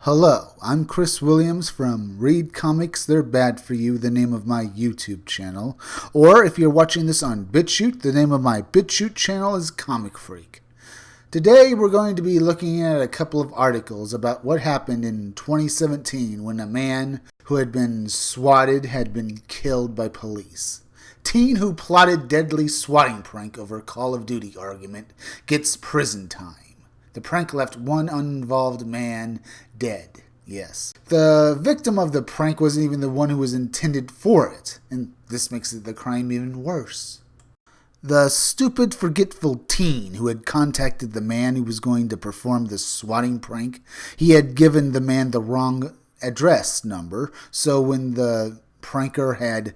Hello, I'm Chris Williams from Read Comics They're Bad For You, the name of my YouTube channel. Or if you're watching this on BitChute, the name of my BitChute channel is Comic Freak. Today we're going to be looking at a couple of articles about what happened in 2017 when a man who had been swatted had been killed by police. Teen who plotted deadly swatting prank over Call of Duty argument gets prison time. The prank left one uninvolved man dead. Yes. The victim of the prank wasn't even the one who was intended for it, and this makes the crime even worse. The stupid, forgetful teen who had contacted the man who was going to perform the swatting prank, he had given the man the wrong address number, so when the pranker had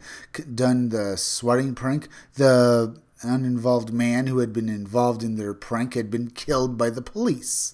done the swatting prank, the uninvolved man who had been involved in their prank had been killed by the police.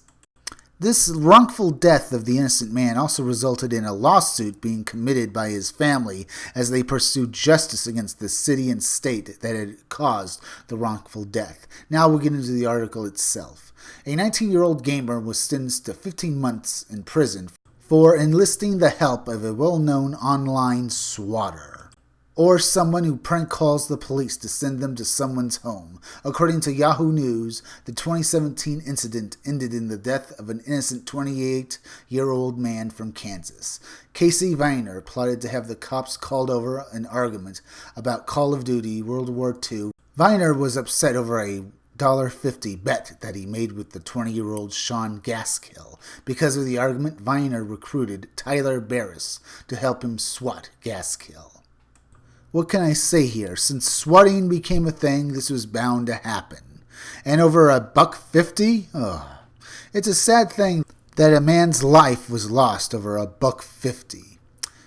This wrongful death of the innocent man also resulted in a lawsuit being committed by his family as they pursued justice against the city and state that had caused the wrongful death. Now we'll get into the article itself. A 19-year-old gamer was sentenced to 15 months in prison for enlisting the help of a well-known online swatter, or someone who prank calls the police to send them to someone's home. According to Yahoo News, the 2017 incident ended in the death of an innocent 28-year-old man from Kansas. Casey Viner plotted to have the cops called over an argument about Call of Duty World War II. Viner was upset over a $1.50 bet that he made with the 20-year-old Sean Gaskill. Because of the argument, Viner recruited Tyler Barris to help him swat Gaskill. What can I say here? Since swatting became a thing, this was bound to happen. And over $1.50? It's a sad thing that a man's life was lost over $1.50.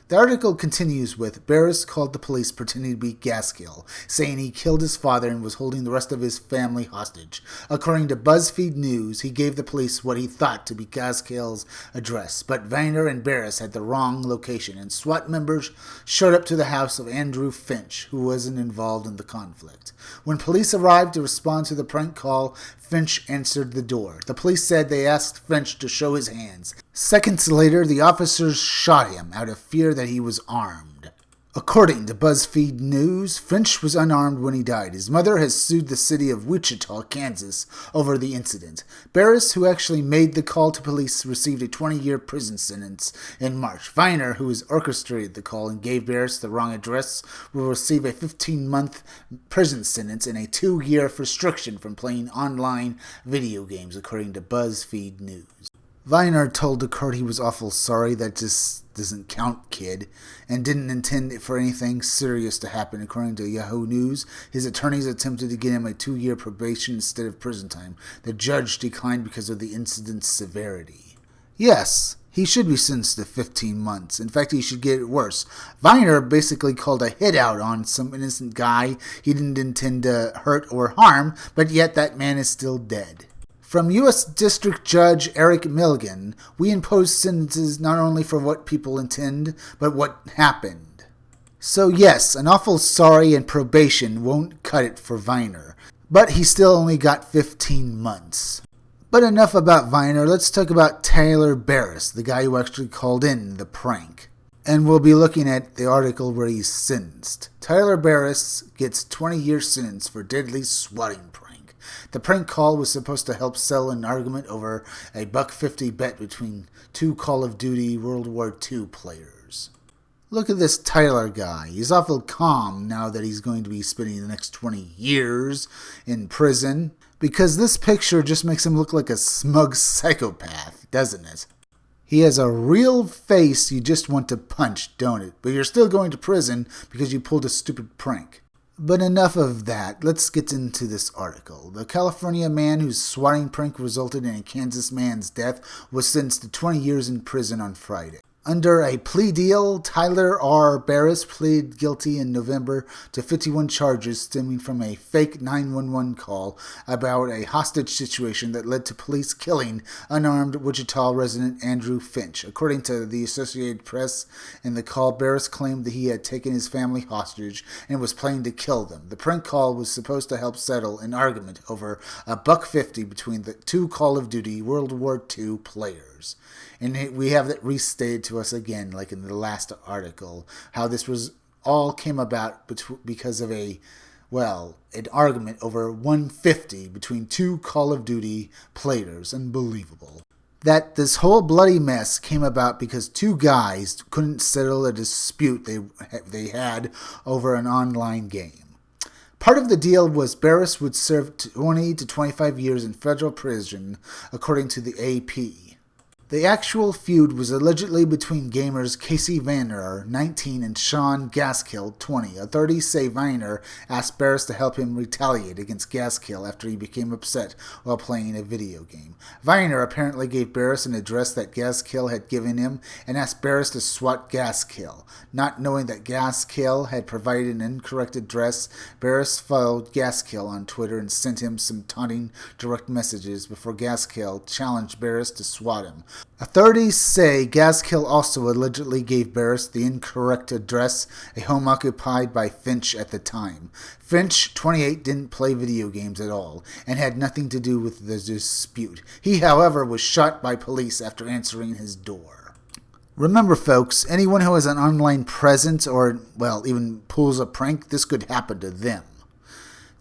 The article continues with, Barris called the police pretending to be Gaskill, saying he killed his father and was holding the rest of his family hostage. According to BuzzFeed News, he gave the police what he thought to be Gaskill's address, but Viner and Barris had the wrong location, and SWAT members showed up to the house of Andrew Finch, who wasn't involved in the conflict. When police arrived to respond to the prank call, Finch answered the door. The police said they asked Finch to show his hands. Seconds later, the officers shot him out of fear that he was armed. According to BuzzFeed News, Finch was unarmed when he died. His mother has sued the city of Wichita, Kansas, over the incident. Barris, who actually made the call to police, received a 20-year prison sentence in March. Viner, who has orchestrated the call and gave Barris the wrong address, will receive a 15-month prison sentence and a 2-year restriction from playing online video games, according to BuzzFeed News. Viner told the court he was awful sorry, that just doesn't count, kid, and didn't intend for anything serious to happen. According to Yahoo News, his attorneys attempted to get him a 2-year probation instead of prison time. The judge declined because of the incident's severity. Yes, he should be sentenced to 15 months. In fact, he should get it worse. Viner basically called a hit out on some innocent guy he didn't intend to hurt or harm, but yet that man is still dead. From U.S. District Judge Eric Milligan, we impose sentences not only for what people intend, but what happened. So yes, an awful sorry and probation won't cut it for Viner, but he still only got 15 months. But enough about Viner, let's talk about Tyler Barris, the guy who actually called in the prank. And we'll be looking at the article where he's sentenced. Tyler Barris gets 20-year sentence for deadly swatting prank. The prank call was supposed to help settle an argument over a $1.50 bet between two Call of Duty World War II players. Look at this Tyler guy. He's awful calm now that he's going to be spending the next 20 years in prison, because this picture just makes him look like a smug psychopath, doesn't it? He has a real face you just want to punch, don't it? But you're still going to prison because you pulled a stupid prank. But enough of that. Let's get into this article. The California man whose swatting prank resulted in a Kansas man's death was sentenced to 20 years in prison on Friday. Under a plea deal, Tyler R. Barris pleaded guilty in November to 51 charges stemming from a fake 911 call about a hostage situation that led to police killing unarmed Wichita resident Andrew Finch. According to the Associated Press, in the call, Barris claimed that he had taken his family hostage and was planning to kill them. The prank call was supposed to help settle an argument over $1.50 between the two Call of Duty World War II players. And we have that restated to us again, like in the last article, how this was all came about because of an argument over 150 between two Call of Duty players. Unbelievable. That this whole bloody mess came about because two guys couldn't settle a dispute they had over an online game. Part of the deal was Barris would serve 20 to 25 years in federal prison, according to the AP. The actual feud was allegedly between gamers Casey Vanner, 19, and Sean Gaskill, 20. Authorities say Vanner asked Barris to help him retaliate against Gaskill after he became upset while playing a video game. Vanner apparently gave Barris an address that Gaskill had given him and asked Barris to swat Gaskill. Not knowing that Gaskill had provided an incorrect address, Barris followed Gaskill on Twitter and sent him some taunting direct messages before Gaskill challenged Barris to swat him. Authorities say Gaskill also allegedly gave Barris the incorrect address, a home occupied by Finch at the time. Finch, 28, didn't play video games at all and had nothing to do with the dispute. He, however, was shot by police after answering his door. Remember, folks, anyone who has an online presence or, even pulls a prank, this could happen to them.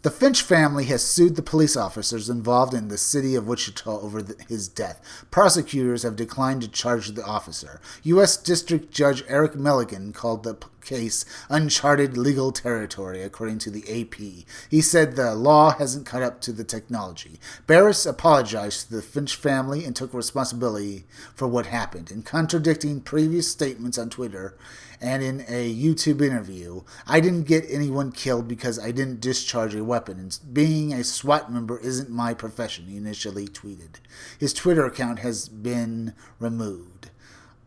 The Finch family has sued the police officers involved in the city of Wichita over his death. Prosecutors have declined to charge the officer. U.S. District Judge Eric Milligan called the case uncharted legal territory, according to the AP. He said the law hasn't caught up to the technology. Barris apologized to the Finch family and took responsibility for what happened. In contradicting previous statements on Twitter and in a YouTube interview, "I didn't get anyone killed because I didn't discharge a weapon, and being a SWAT member isn't my profession," he initially tweeted. His Twitter account has been removed.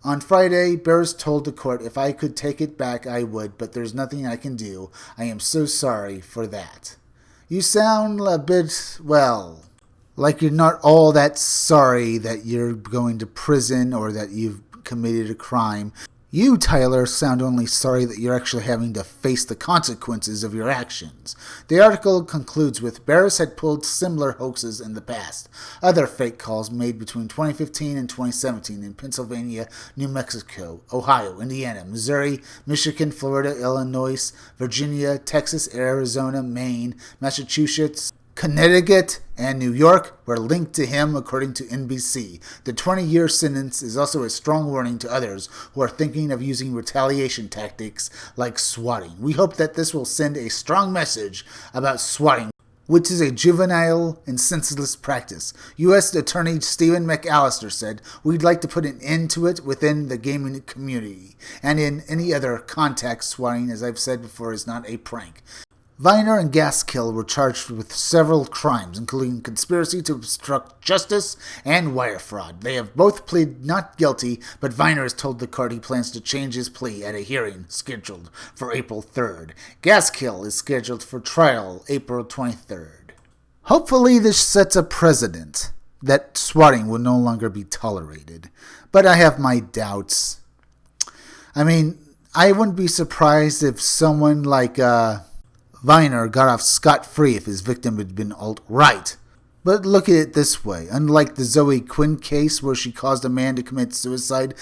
On Friday, Barris told the court, "If I could take it back, I would, but there's nothing I can do. I am so sorry for that." You sound a bit, like you're not all that sorry that you're going to prison or that you've committed a crime. You, Tyler, sound only sorry that you're actually having to face the consequences of your actions. The article concludes with, Barris had pulled similar hoaxes in the past. Other fake calls made between 2015 and 2017 in Pennsylvania, New Mexico, Ohio, Indiana, Missouri, Michigan, Florida, Illinois, Virginia, Texas, Arizona, Maine, Massachusetts, Connecticut, and New York were linked to him, according to NBC. The 20-year sentence is also a strong warning to others who are thinking of using retaliation tactics like swatting. We hope that this will send a strong message about swatting, which is a juvenile and senseless practice. U.S. Attorney Stephen McAllister said, "We'd like to put an end to it within the gaming community. And in any other context, swatting, as I've said before, is not a prank." Viner and Gaskill were charged with several crimes, including conspiracy to obstruct justice and wire fraud. They have both pleaded not guilty, but Viner has told the court he plans to change his plea at a hearing scheduled for April 3rd. Gaskill is scheduled for trial April 23rd. Hopefully this sets a precedent that swatting will no longer be tolerated, but I have my doubts. I wouldn't be surprised if someone like Viner got off scot-free if his victim had been alt-right. But look at it this way. Unlike the Zoe Quinn case where she caused a man to commit suicide,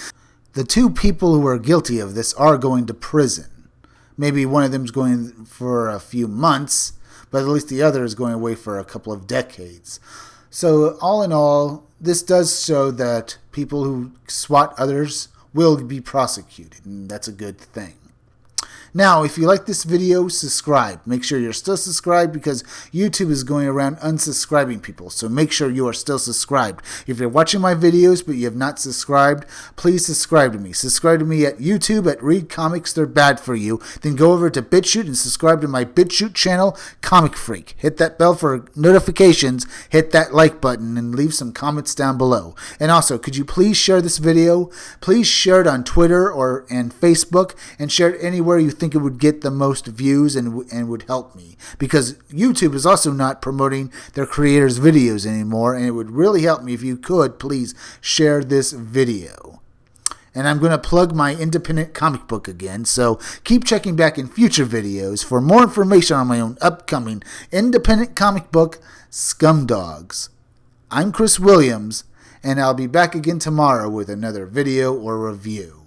the two people who are guilty of this are going to prison. Maybe one of them is going for a few months, but at least the other is going away for a couple of decades. So all in all, this does show that people who swat others will be prosecuted, and that's a good thing. Now, if you like this video, subscribe. Make sure you're still subscribed because YouTube is going around unsubscribing people. So make sure you are still subscribed. If you're watching my videos but you have not subscribed, please subscribe to me. Subscribe to me at YouTube at Read Comics They're Bad For You. Then go over to BitChute and subscribe to my BitChute channel, Comic Freak. Hit that bell for notifications, hit that like button, and leave some comments down below. And also, could you please share this video? Please share it on Twitter and Facebook, and share it anywhere you think it would get the most views and would help me, because YouTube is also not promoting their creators' videos anymore, and it would really help me if you could please share this video. And I'm going to plug my independent comic book again, so keep checking back in future videos for more information on my own upcoming independent comic book, Scumdogs. I'm Chris Williams, and I'll be back again tomorrow with another video or review.